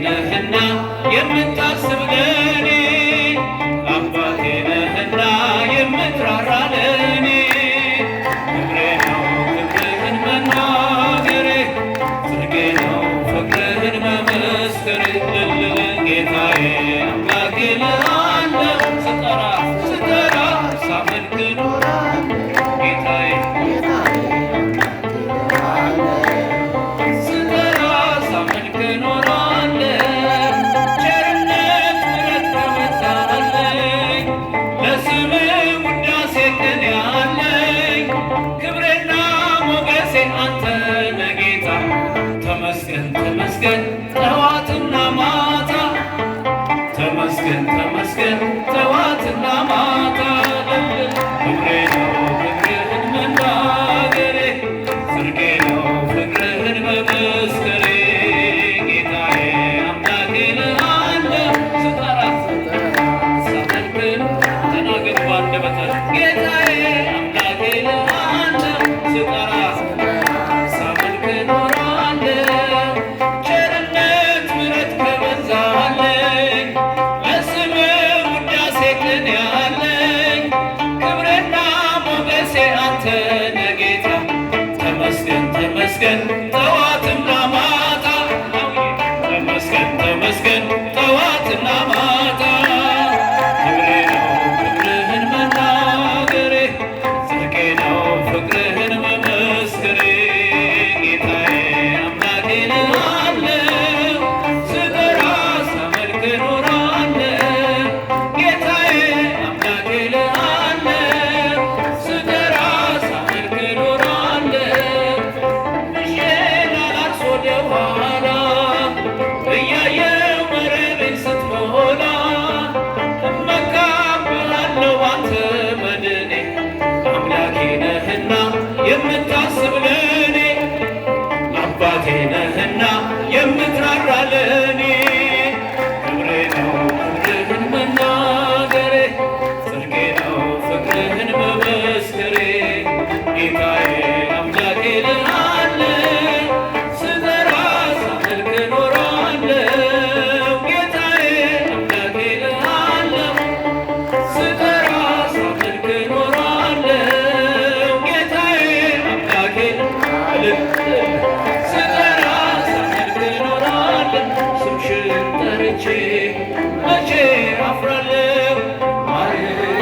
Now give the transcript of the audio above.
ነህና የምታስብ ለኔ አባቴ ነህና የምትራራ ለኔ ክብሬ ነው ክብርህን መናገሬ ጽድቄ ነው ፍቅርህን መመስከሬ ጌታዬ አምላኬ እልሃለሁ ስጠራ ሳመልክ እኖራለሁ ጌታዬ ተመስገን ጠዋትና ማታ ተመስገን ጠዋትና ማታ ክብሬ ነው ፍቅርህን መናገሬ ጽድቄ ነው ፍቅርህን መመስከሬ ጌታዬ አምላኬ እልሃለሁ ስጠራ ሳመልክ ተናገር ባንደበትህ ጌታዬ አምላኬ እልሃለሁ ስጠራ ሳመልክ ተመስገን ጠዋትና ማታ ተመስገን ጠዋትና ማታ ክብሬ ነው ፍቅርህን መናገሬ ጽድቄ ነው ፍቅርህን መመስከሬ ጌታዬ አምላኬ እልሃለሁ ስጠራ ሳመልክ እኖራለሁ ጌታዬ አምላኬ እልሃለሁ ስጠራ ሳመልክ እኖራለሁ ወደኋላ እያየሁ መረቤን ስትሞላ እመካብሃለሁ አንተ መድኔ አምላኬ ነህና የምታስብ ለኔ አባቴ ነህና የምትራራ ለኔ ክብሬ ነው ክብርህን መናገሬ ጽድቄ ነው ፍቅርህን መመስከሬ ጌታዬ አምላኬ እልሃለሁ ስምሽን ጠርቼ መቼ አፍራለሁ